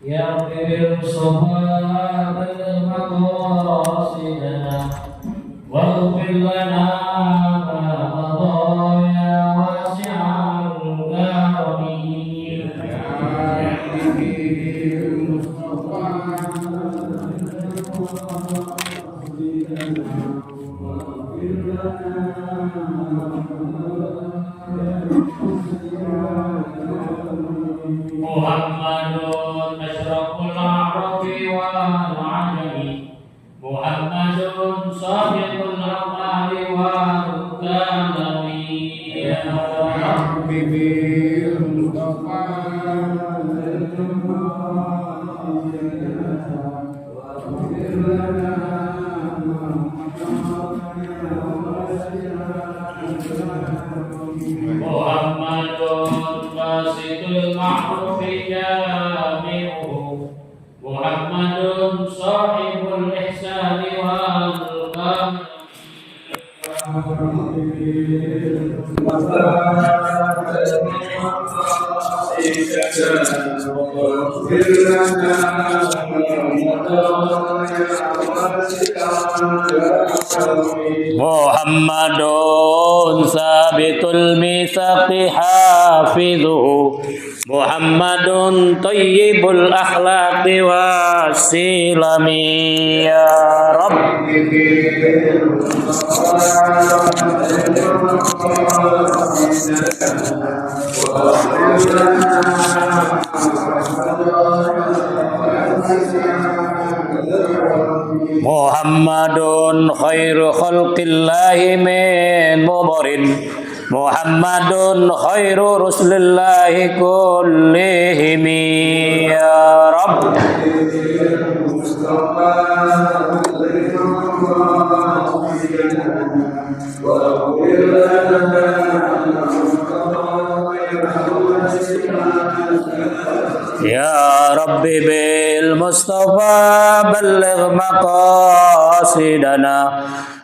Ya fil sohbat al-maqasidana waghfir lana ma madaya wasi'al karami Muhammadun asyraful a'rabi wal ajami Muhammadun sahibul amali wal kalami Ya Rabbi bil Mustafa Muhammadun basidul ma'rufi jami'uhu Muhammadun sahibul ihsani wal kamali Muhammadun sabitul misaqi hafidhuhu Muhammadun tayyibul akhlaqi wasilami Ya Rabbi Muhammadun khairu khalqillahi min mudharin Muhammadun khairu rusulillahi kullihim Ya Rabb Ya Rabbi bil Mustafa balligh maqasidana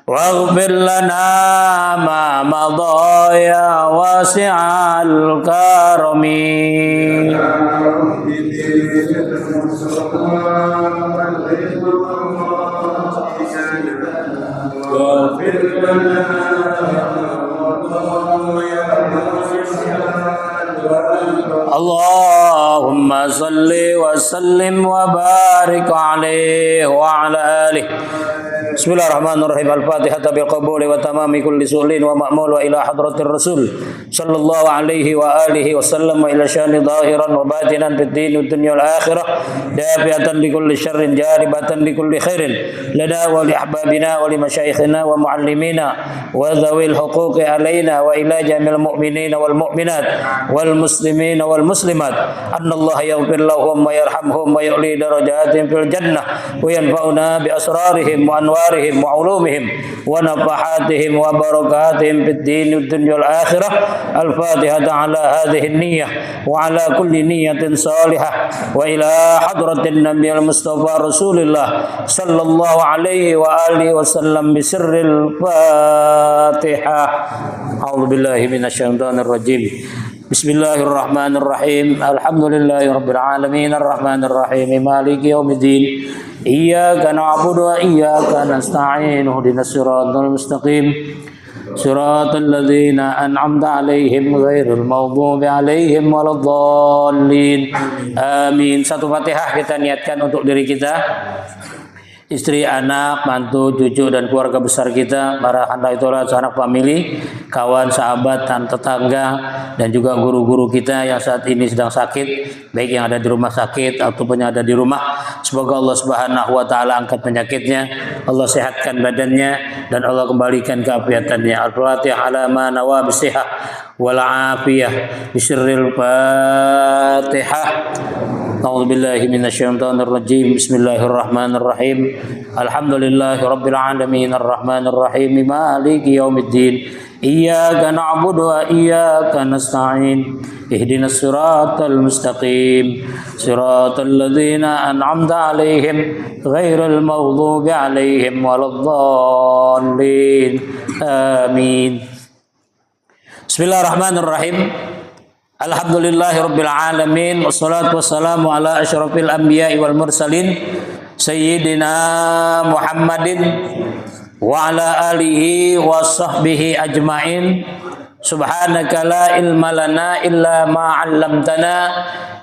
waghfir lana ma madha ya wasi'al karami waghfir lana Allahumma salli wa sallim wa barik alaihi wa ala alihi Bismillahirrahmanirrahim Al-Fatihah bil qabuli wa tamami kulli su'lin wa ma'mul wa ila hadratir rasul sallallahu alaihi wa alihi wa sallam wa ila syani zahiran wa batinan fid din wad dunya wal akhirah dafiatan li kulli syarrin jaribatan li kulli khairin lana wa li ahbabina wa li masyayikhina wa muallimina wa dhawil huquqi alaina wa ila jamil mu'minina wal mu'minat wal muslimina wal muslimat annallaha yaghfir lahum wa yarhamhum wa yu'li darajatihim fil jannah wa yanfa'una bi asrarihim wa anwarihim wa ulumihim wa nafahatihim wa barakatihim fid din wad dunya wal akhirah al-fatihah ala hadhihi an-niyyah wa ala kulli niyyatin salihah wa ila hadratin nabiyil mustafa rasulillah sallallahu alaihi wa alihi wasallam bi sirril fatihah a'udzu billahi minasyaitonir rajim Bismillahirrahmanirrahim Alhamdulillahi rabbil alamin arrahmanir rahim maliki yaumiddin Iyyaka na'budu wa iyyaka nasta'in ihdinas siratal mustaqim siratal ladzina an'amta 'alaihim ghairil maghdubi 'alaihim waladdallin amin. Satu Fatihah kita niatkan untuk diri kita, istri, anak, mantu, cucu dan keluarga besar kita, para handai-tolat, sanak famili, kawan, sahabat, dan tetangga, dan juga guru-guru kita yang saat ini sedang sakit, baik yang ada di rumah sakit ataupun yang ada di rumah. Semoga Allah Subhanahu wa taala angkat penyakitnya, Allah sehatkan badannya dan Allah kembalikan keafiatannya. Al-Fatihah ala ma nawa bisihah wal afiyah bisirril Fatihah. أعوذ بالله من الشيطان الرجيم بسم الله الرحمن الرحيم الحمد لله رب العالمين الرحمن الرحيم مالك يوم الدين إياك نعبد وإياك نستعين اهدنا الصراط المستقيم صراط الذين أنعمت عليهم غير المغضوب عليهم ولا الضالين آمين بسم الله الرحمن الرحيم Alhamdulillahirabbil alamin wassalatu wassalamu ala asyrafil anbiya'i wal mursalin sayyidina Muhammadin wa ala alihi wa sahbihi ajmain subhanaka la ilma lana illa ma 'allamtana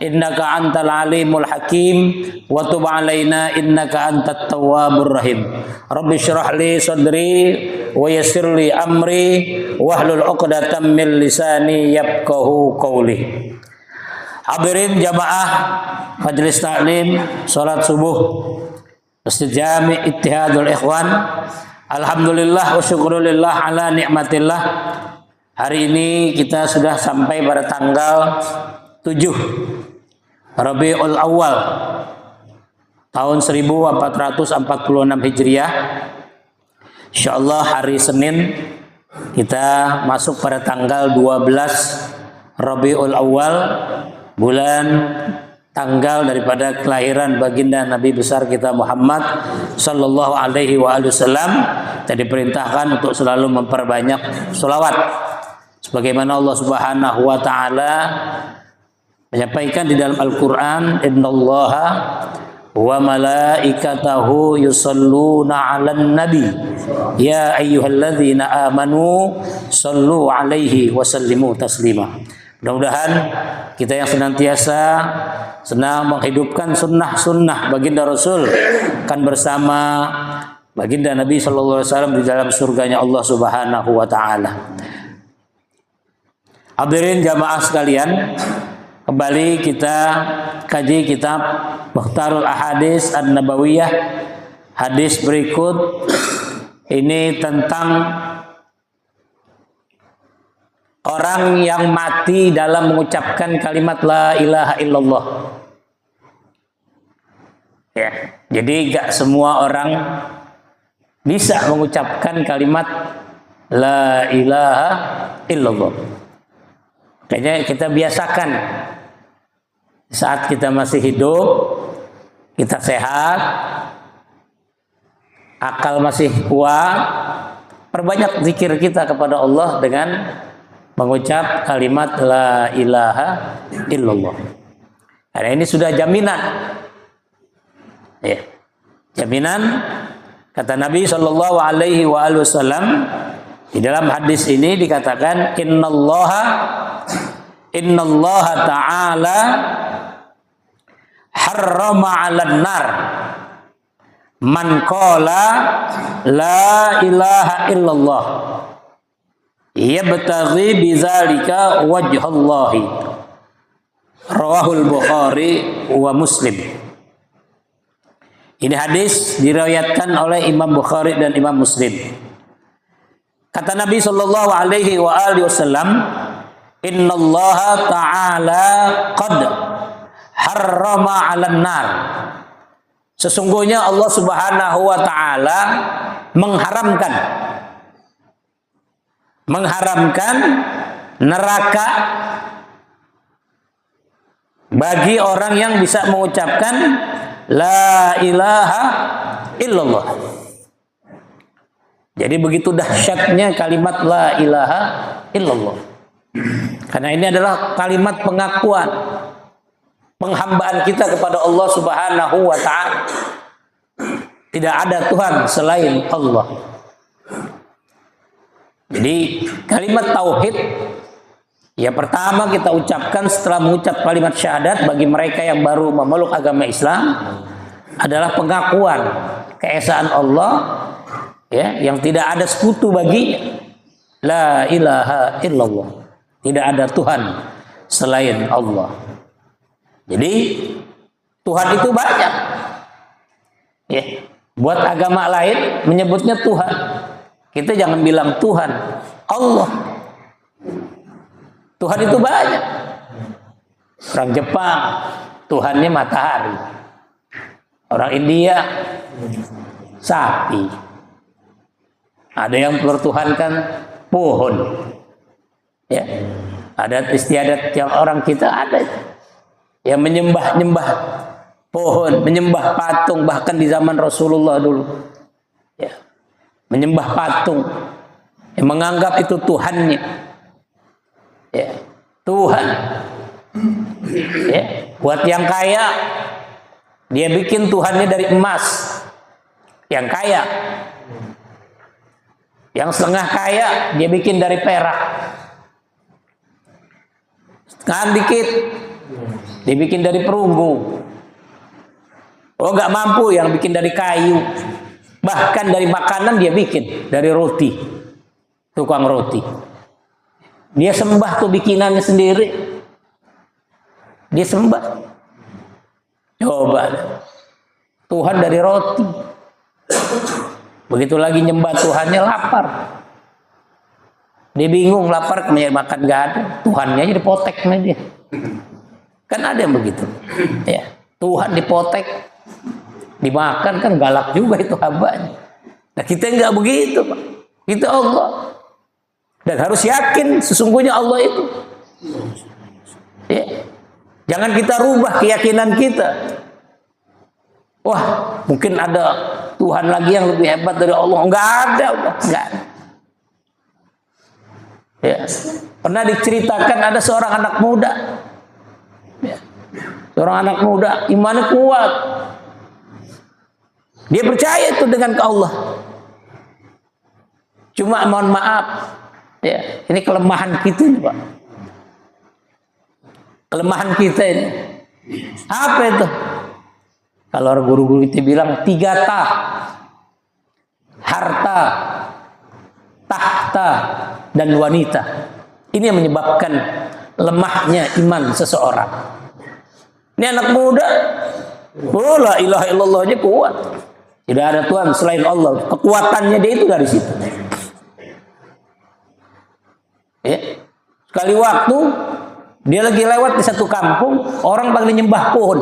innaka antal alimul hakim wa tub alaina innaka antat tawwabur rahim rabbi shrah li sadri wa yassir li amri wahlul 'uqdatam min lisani yafqahu qawli. Hadirin jamaah majelis taklim salat subuh Masjid Jami Ittihadul Ikhwan, alhamdulillah wa syukrulillah ala nikmatillah. Hari ini kita sudah sampai pada tanggal 7 Rabiul Awal tahun 1446 Hijriah. Insyaallah hari Senin kita masuk pada tanggal 12 Rabiul Awal, bulan tanggal daripada kelahiran baginda Nabi besar kita Muhammad sallallahu alaihi wasallam. Kita diperintahkan untuk selalu memperbanyak sholawat sebagaimana Allah Subhanahu wa taala menyampaikan di dalam Al-Qur'an, innallaha wa malaikatahu yusalluna 'alan nabi ya ayyuhalladzina amanu sallu 'alaihi wa sallimu taslima. Mudah-mudahan kita yang senantiasa senang menghidupkan sunnah-sunnah baginda Rasul akan bersama baginda Nabi sallallahu alaihi wasallam di dalam surganya Allah Subhanahu wa taala. Hadirin jamaah sekalian, kembali kita kaji kitab Mukhtarul Ahadits An-Nabawiyah. Hadis berikut ini tentang orang yang mati dalam mengucapkan kalimat la ilaha illallah. Ya, jadi gak semua orang bisa mengucapkan kalimat la ilaha illallah. Kayaknya kita biasakan saat kita masih hidup, kita sehat, akal masih kuat, perbanyak zikir kita kepada Allah dengan mengucap kalimat la ilaha illallah. Karena ini sudah jaminan. Ya. Jaminan kata Nabi sallallahu alaihi wasallam di dalam hadis ini dikatakan innallaha ta'ala harrama 'alan nar man qala la ilaha illallah yabtaghi bidzalika wajhallahi. Rawahul Bukhari wa Muslim. Ini hadis diriwayatkan oleh Imam Bukhari dan Imam Muslim. Kata Nabi sallallahu alaihi wasallam, innallaha ta'ala qad harrama 'alan nar. Sesungguhnya Allah Subhanahu wa taala mengharamkan neraka bagi orang yang bisa mengucapkan la ilaha illallah. Jadi begitu dahsyatnya kalimat la ilaha illallah. Karena ini adalah kalimat pengakuan, penghambaan kita kepada Allah Subhanahu wa ta'ala. Tidak ada Tuhan selain Allah. Jadi kalimat tauhid ya pertama kita ucapkan setelah mengucap kalimat syahadat bagi mereka yang baru memeluk agama Islam adalah pengakuan keesaan Allah, ya, yang tidak ada sekutu baginya. La ilaha illallah. Tidak ada Tuhan selain Allah. Jadi Tuhan itu banyak. Ya, buat agama lain menyebutnya Tuhan. Kita jangan bilang Tuhan, Allah. Tuhan itu banyak. Orang Jepang Tuhannya matahari. Orang India sapi. Ada yang bertuhankan pohon. Ya. Adat istiadat yang orang kita ada yang menyembah pohon, menyembah patung, bahkan di zaman Rasulullah dulu. Ya. Menyembah patung, yang menganggap itu Tuhannya. Ya. Tuhan. Ya. Buat yang kaya, dia bikin Tuhannya dari emas. Yang kaya. Yang setengah kaya, dia bikin dari perak. Setengah dikit, dibikin dari perunggu. Oh, nggak mampu, yang bikin dari kayu. Bahkan dari makanan dia bikin dari roti. Tukang roti. Dia sembah tuh bikinannya sendiri. Dia sembah. Coba. Tuhan dari roti. Begitu lagi nyembah Tuhannya lapar. Dia bingung, lapar, kemudian makan gak ada. Tuhannya aja dipotek sama dia. Kan ada yang begitu. Ya. Tuhan dipotek, dimakan, kan galak juga itu hambanya. Nah kita nggak begitu, Pak. Kita Allah. Dan harus yakin sesungguhnya Allah itu. Ya. Jangan kita rubah keyakinan kita. Wah, mungkin ada Tuhan lagi yang lebih hebat dari Allah. Enggak ada, udah enggak ada. Ya. Pernah diceritakan ada seorang anak muda. Ya. Seorang anak muda, imannya kuat. Dia percaya itu dengan ke Allah. Cuma mohon maaf, ya, ini kelemahan kita ini, Pak. Kelemahan kita ini. Apa itu? Kalau guru-guru kita bilang 3 ta. Harta, tahta, dan wanita. Ini yang menyebabkan lemahnya iman seseorang. Ini anak muda, oh la ilaha illallah aja kuat. Tidak ada Tuhan selain Allah. Kekuatannya dia itu dari situ. Ya. Sekali waktu dia lagi lewat di satu kampung, orang pada nyembah pohon.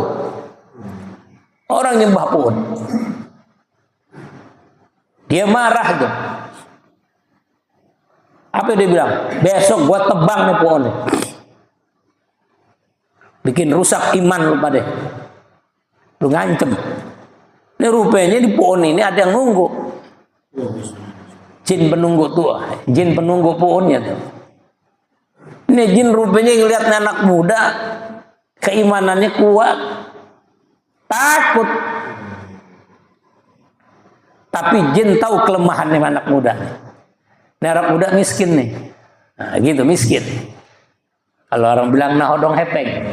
Orang nyembah pohon. Dia marah tuh. Apa dia bilang? Besok gua tebang nih pohonnya. Bikin rusak iman lu pada. Lu ngancem. Ini rupanya di pohon ini ada yang nunggu. Jin penunggu tua, jin penunggu pohonnya tuh. Ini jin rupanya ngeliat anak muda, keimanannya kuat, takut. Tapi jin tahu kelemahannya anak muda. Ini anak muda miskin nih. Nah, gitu miskin. Kalau orang bilang nah odong hepeng,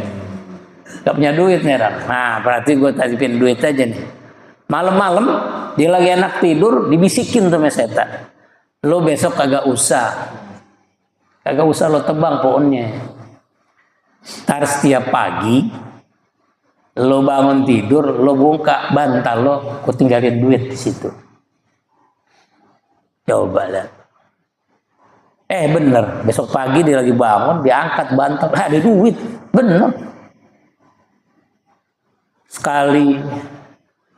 gak punya duit nih orang. Nah berarti gue tasipin duit aja nih. Malam-malam dia lagi enak tidur, dibisikin sama setan. Lo besok kagak usah lo tebang pohonnya. Ntar setiap pagi lo bangun tidur, lo buka bantal lo, gue tinggalin duit di situ. Coba lihat. Bener, besok pagi dia lagi bangun, diangkat bantal, ada duit, bener. Sekali,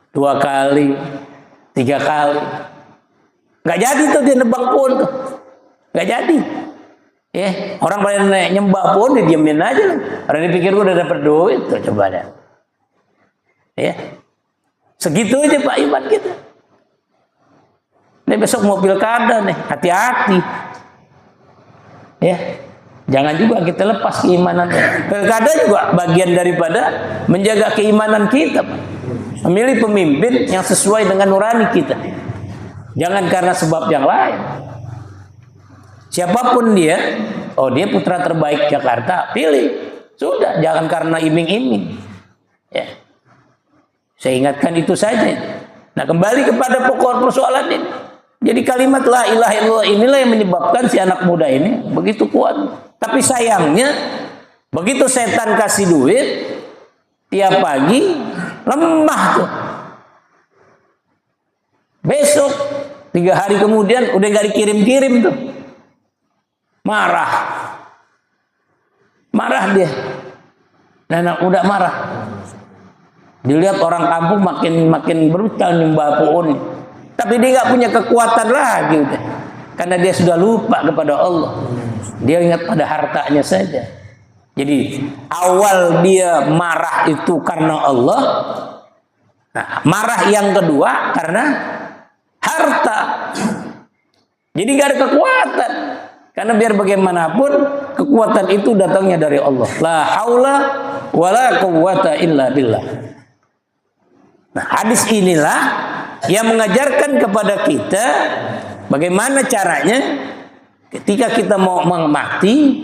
2 kali, 3 kali, nggak jadi tuh dia nebang pohon tuh, nggak jadi. Orang pada nyembah pohon, dia diemin aja lah. Orang dipikir gue udah dapet duit tuh, coba deh. Segitu aja Pak iman kita. Ini besok mau pilkada nih, hati-hati. Jangan juga kita lepas keimanan. Pilkada juga bagian daripada menjaga keimanan kita, Pak. Memilih pemimpin yang sesuai dengan nurani kita. Jangan karena sebab yang lain. Siapapun dia, dia putra terbaik Jakarta, pilih. Sudah, jangan karena iming-iming. Saya ingatkan itu saja. Nah, kembali kepada pokok persoalan ini. Jadi kalimat la ilaha illallah inilah yang menyebabkan si anak muda ini begitu kuat. Tapi sayangnya, begitu setan kasih duit, tiap pagi lemah tuh. Besok 3 hari kemudian udah gak dikirim-kirim tuh. Marah dia. Nah, anak muda marah. Dilihat orang kampung makin berusaha nyembah pohon, tapi dia nggak punya kekuatan lagi udah, karena dia sudah lupa kepada Allah. Dia ingat pada hartanya saja. Jadi awal dia marah itu karena Allah. Nah, marah yang kedua karena harta. Jadi gak ada kekuatan. Karena biar bagaimanapun kekuatan itu datangnya dari Allah. La haula wala quwwata illa billah. Nah, hadis inilah yang mengajarkan kepada kita bagaimana caranya ketika kita mau mati,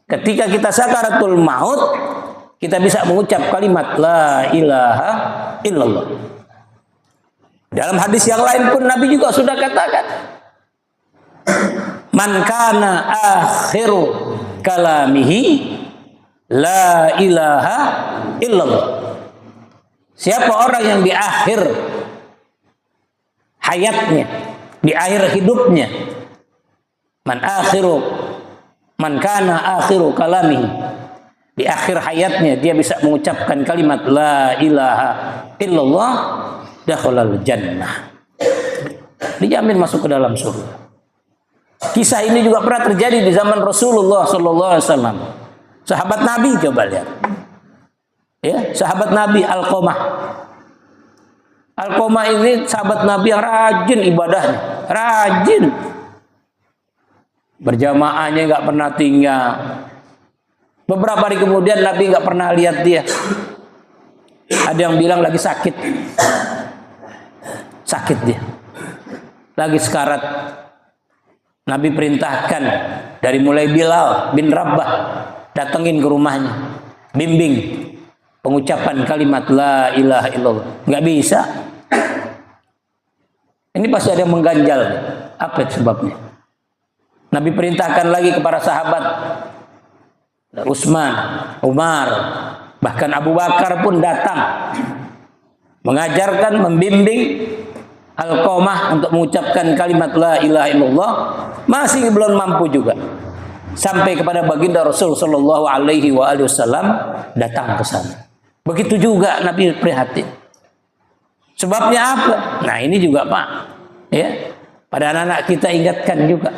ketika kita sakaratul maut, kita bisa mengucap kalimat la ilaha illallah. Dalam hadis yang lain pun Nabi juga sudah katakan, man kana akhiru kalamihi la ilaha illallah. Siapa orang yang di akhir hayatnya, di akhir hidupnya, man kana akhiru kalamihi, di akhir hayatnya dia bisa mengucapkan kalimat la ilaha illallah, dakhalal jannah, dijamin masuk ke dalam surga. Kisah ini juga pernah terjadi di zaman Rasulullah SAW. Sahabat Nabi, coba lihat. Ya, sahabat Nabi Alqamah. Alqamah ini sahabat Nabi yang rajin ibadahnya, rajin. Berjamaahnya nggak pernah tinggal. Beberapa hari kemudian Nabi nggak pernah lihat dia. Ada yang bilang lagi sakit. Sakit dia. Lagi sekarat. Nabi perintahkan dari mulai Bilal bin Rabah datengin ke rumahnya, bimbing pengucapan kalimat la ilaha illallah. Nggak bisa. Ini pasti ada yang mengganjal. Apa sebabnya? Nabi perintahkan lagi kepada sahabat Utsman, Umar, bahkan Abu Bakar pun datang mengajarkan, membimbing Alqamah untuk mengucapkan kalimat la ilaha illallah, masih belum mampu juga. Sampai kepada baginda Rasul sallallahu alaihi wasallam datang ke sana. Begitu juga Nabi prihatin. Sebabnya apa? Nah, ini juga Pak, ya. Pada anak-anak kita ingatkan juga.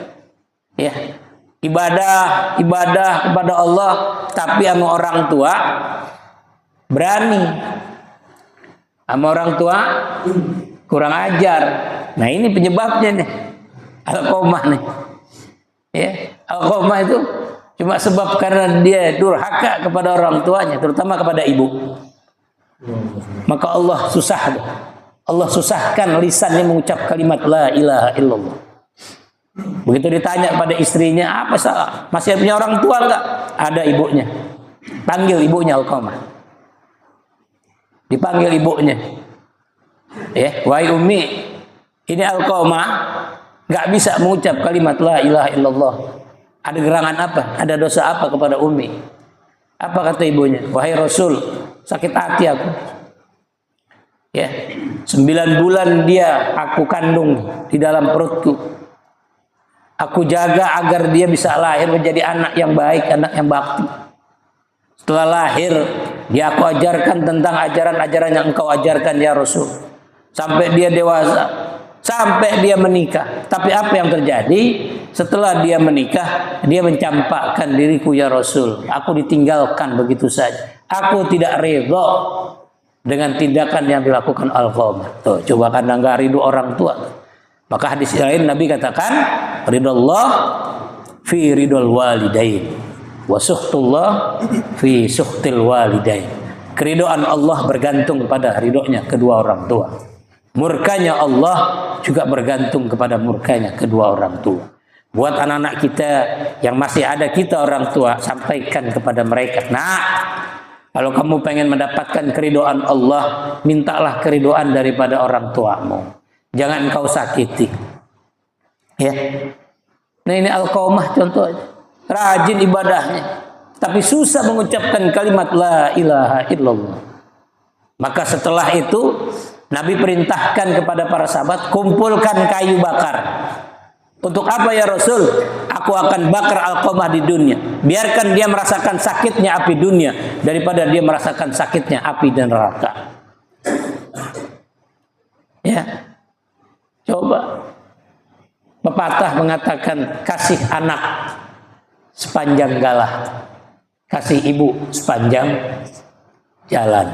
Ya. Ibadah kepada Allah tapi sama orang tua berani. Sama orang tua kurang ajar. Nah, ini penyebabnya nih. Alqamah nih. Ya, Alqamah itu cuma sebab karena dia durhaka kepada orang tuanya, terutama kepada ibu. Maka Allah susahkan lisannya mengucap kalimat la ilaha illallah. Begitu ditanya pada istrinya, apa salah? Masih punya orang tua enggak? Ada ibunya. Panggil ibunya Alqamah. Dipanggil ibunya. Ya, wahai Ummi, ini Alqamah nggak bisa mengucap kalimat la ilaha illallah. Ada gerangan apa? Ada dosa apa kepada Ummi? Apa kata ibunya? Wahai Rasul, sakit hati aku. Ya, 9 bulan dia aku kandung di dalam perutku. Aku jaga agar dia bisa lahir menjadi anak yang baik, anak yang bakti. Setelah lahir, dia aku ajarkan tentang ajaran-ajaran yang engkau ajarkan ya Rasul. Sampai dia dewasa, sampai dia menikah. Tapi apa yang terjadi? Setelah dia menikah, dia mencampakkan diriku ya Rasul. Aku ditinggalkan begitu saja. Aku tidak ridho dengan tindakan yang dilakukan Alqamah. Tuh, coba karena nggak ridho orang tua. Maka hadis lain Nabi katakan, ridallah fi ridal walidain, wa suhtullah fi suhtil walidain. Keridhaan Allah bergantung pada ridhonya kedua orang tua. Murkanya Allah juga bergantung kepada murkanya kedua orang tua. Buat anak-anak kita yang masih ada kita orang tua, sampaikan kepada mereka. Nah, kalau kamu pengen mendapatkan keridhaan Allah, mintalah keridhaan daripada orang tuamu. Jangan engkau sakiti. Ya. Nah, ini Alqamah contohnya. Rajin ibadahnya, tapi susah mengucapkan kalimat la ilaha illallah. Maka setelah itu Nabi perintahkan kepada para sahabat, kumpulkan kayu bakar. Untuk apa ya Rasul? Aku akan bakar Alqamah di dunia. Biarkan dia merasakan sakitnya api dunia daripada dia merasakan sakitnya api dan neraka. Pepatah mengatakan kasih anak sepanjang galah, kasih ibu sepanjang jalan.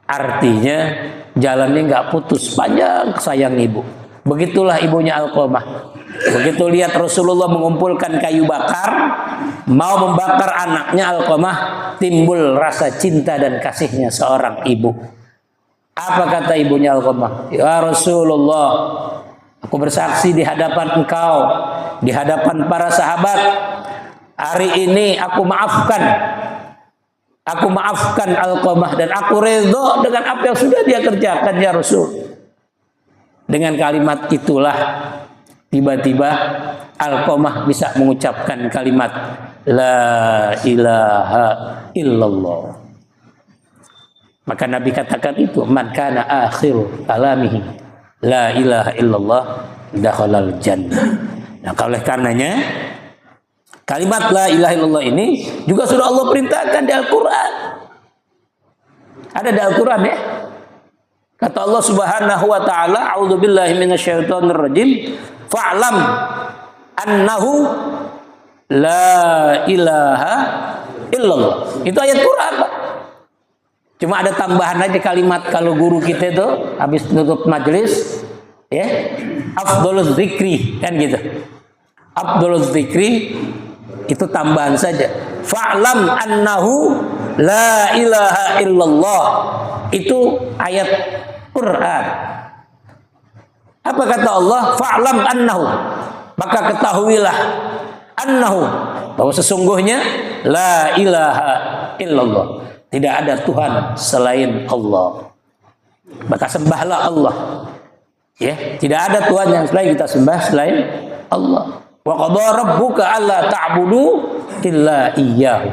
Artinya jalannya nggak putus, panjang sayang ibu. Begitulah ibunya Alqamah. Begitu lihat Rasulullah mengumpulkan kayu bakar, mau membakar anaknya Alqamah, timbul rasa cinta dan kasihnya seorang ibu. Apa kata ibunya Alqamah? Ya Rasulullah, aku bersaksi di hadapan engkau, di hadapan para sahabat, hari ini aku maafkan Alqamah dan aku redha dengan apa yang sudah dia kerjakan ya Rasul. Dengan kalimat itulah tiba-tiba Alqamah bisa mengucapkan kalimat La ilaha illallah. Maka Nabi katakan itu, man kana akhiru kalamihi la ilaha illallah dakhalal jannah. Nah, oleh karenanya kalimat la ilaha illallah ini juga sudah Allah perintahkan di Al-Qur'an. Ada di Al-Qur'an ya. Kata Allah Subhanahu wa taala, a'udzubillahi minasyaitonir rajim, fa'lam annahu la ilaha illallah. Itu ayat Quran, Pak. Cuma ada tambahan aja kalimat kalau guru kita itu habis tutup majelis, ya, afdhaluz zikri, kan gitu. Afdhaluz zikri itu tambahan saja. Fa'lam annahu la ilaha illallah. Itu ayat Quran. Apa kata Allah? Fa'lam annahu. Maka ketahuilah annahu, bahwa sesungguhnya la ilaha illallah. Tidak ada Tuhan selain Allah. Maka sembahlah Allah. Ya, tidak ada Tuhan yang selain kita sembah selain Allah. Wa qadha rabbuka alla ta'budu illa iyyahu.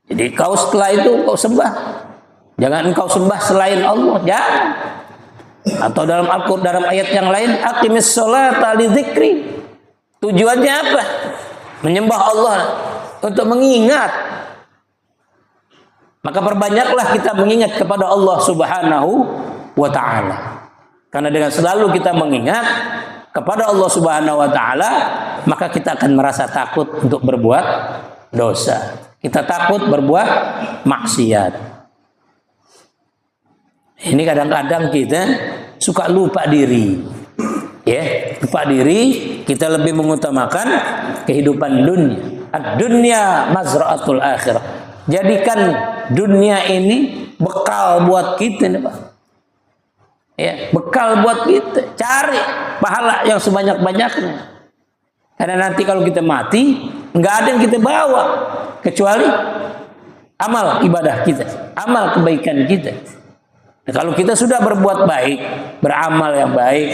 Jadi kau setelah itu kau sembah. Jangan engkau sembah selain Allah, jangan. Atau dalam Al-Qur'an dalam ayat yang lain, aqimis sholata li dzikri. Tujuannya apa? Menyembah Allah untuk mengingat. Maka perbanyaklah kita mengingat kepada Allah Subhanahu wa taala. Karena dengan selalu kita mengingat kepada Allah Subhanahu wa taala, maka kita akan merasa takut untuk berbuat dosa. Kita takut berbuat maksiat. Ini kadang-kadang kita suka lupa diri. Ya, lupa diri, kita lebih mengutamakan kehidupan dunia. Ad-dunya mazra'atul akhirah. Jadikan dunia ini bekal buat kita nih, Pak. Ya, bekal buat kita. Cari pahala yang sebanyak-banyaknya. Karena nanti kalau kita mati, nggak ada yang kita bawa kecuali amal ibadah kita, amal kebaikan kita. Nah, kalau kita sudah berbuat baik, beramal yang baik,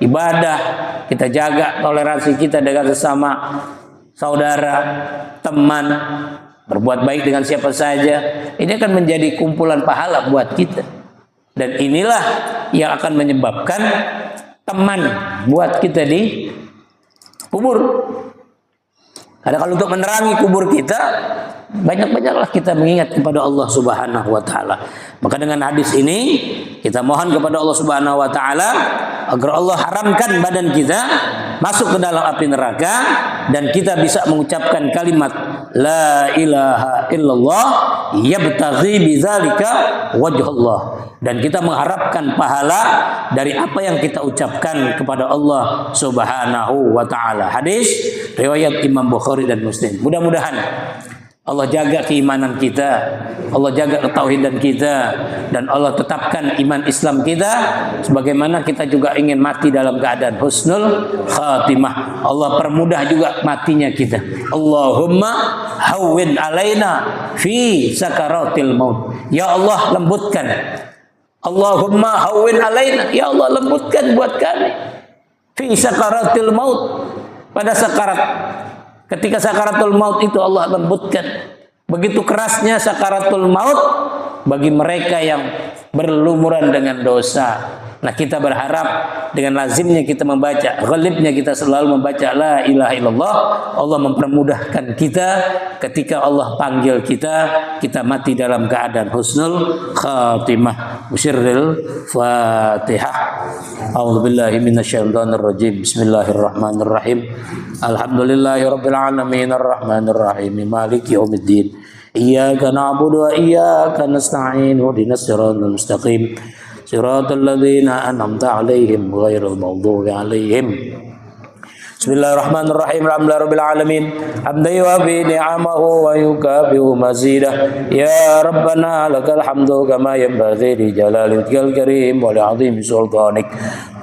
ibadah, kita jaga toleransi kita dengan sesama saudara, teman, berbuat baik dengan siapa saja, ini akan menjadi kumpulan pahala buat kita. Dan inilah yang akan menyebabkan teman buat kita di kubur. Karena kalau untuk menerangi kubur kita, banyak-banyaklah kita mengingat kepada Allah Subhanahu wa taala. Maka dengan hadis ini kita mohon kepada Allah Subhanahu wa taala agar Allah haramkan badan kita masuk ke dalam api neraka dan kita bisa mengucapkan kalimat la ilaha illallah yabtaghi bidzalika wajhallah, dan kita mengharapkan pahala dari apa yang kita ucapkan kepada Allah Subhanahu wa taala. Hadis riwayat Imam Bukhari dan Muslim. Mudah-mudahan Allah jaga keimanan kita, Allah jaga ketauhidan kita, dan Allah tetapkan iman Islam kita sebagaimana kita juga ingin mati dalam keadaan husnul khatimah. Allah permudah juga matinya kita. Allahumma hawwin alaina fi sakaratil maut. Ya Allah, lembutkan. Allahumma hawwin alaina, ya Allah lembutkan buat kami fi sakaratil maut, pada sakarat. Ketika sakaratul maut itu Allah lembutkan. Begitu kerasnya sakaratul maut bagi mereka yang berlumuran dengan dosa, Nah, kita berharap dengan lazimnya kita membaca, ghalibnya kita selalu membaca la ilaha illallah, Allah mempermudahkan kita ketika Allah panggil kita mati dalam keadaan husnul khatimah. Musyirril Fatihah. A'udzubillahi minasyaitonir rajim. Bismillahirrahmanirrahim. Alhamdulillahirabbil alamin arrahmanir rahim maliki yaumiddin. Iyyaka na'budu wa iyyaka nasta'in. Ihdinas siratal mustaqim. Siratal ladzina an'amta 'alaihim ghairil maghdubi 'alaihim. Bismillahirrahmanirrahim. Alhamdulillahirabbil alamin. Hamdan yuwafi ni'amahu wa yukafi'u mazidah. Ya Rabbana lakal hamdu kama yanbaghi li jalali wajhikal karim wa li'azimi sultanik.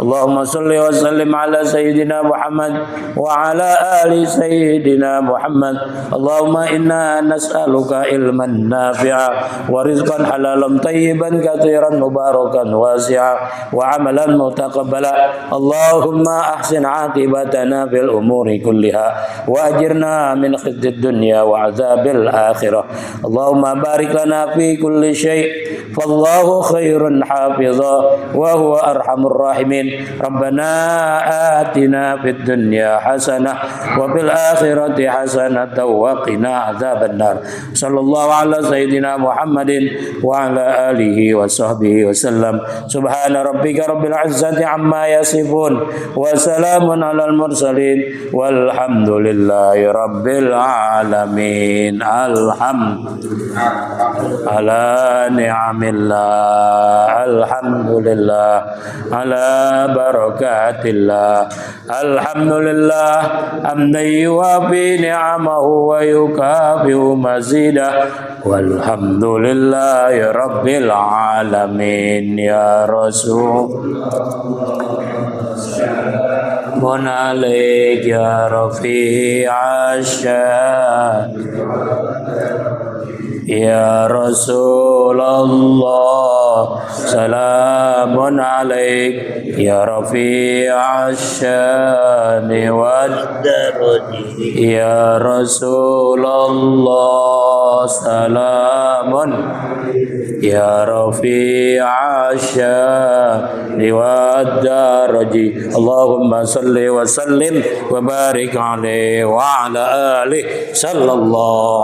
Allahumma shalli wa sallim ala sayyidina Muhammad wa ala ali sayyidina Muhammad. Allahumma inna nas'aluka ilman nafi'a wa rizqan halalan tayyiban katsiran mubarakan wasi'a wa amalan mutaqabbala. Allahumma ahsin 'aqibatana fil umuri kulliha wa ajirna min khizyid dunya wa 'adzabil akhirah. Allahumma barik lana fi kulli syai' fallahu khairun hafiza wa huwa arhamur rahimin. Rabbana atina fid dunya hasanah wa fil akhirati hasanah wa qina adzabannar. Sallallahu ala sayyidina Muhammadin wa ala alihi wa sahbihi wa sallam. Subhana rabbika rabbil izzati amma yasifun wa salamun alal mursalin walhamdulillahi rabbil alamin. Alhamdulillah ala ni'amillah, alhamdulillah ala barakatillah, alhamdulillah hamdan yuwafi ni'amahu wa yukafi'u mazidah, walhamdulillahi rabbil alamin. Ya Rasul Mun alaik ya Rafi'asyad, ya Rasulullah salamun alaik ya Rafi'asyani wad daraji. Ya Rasulullah salamun ya Rafi'asyani wad daraji. Allahumma salli wa sallim wa barik alaihi wa ala alihi sallallahu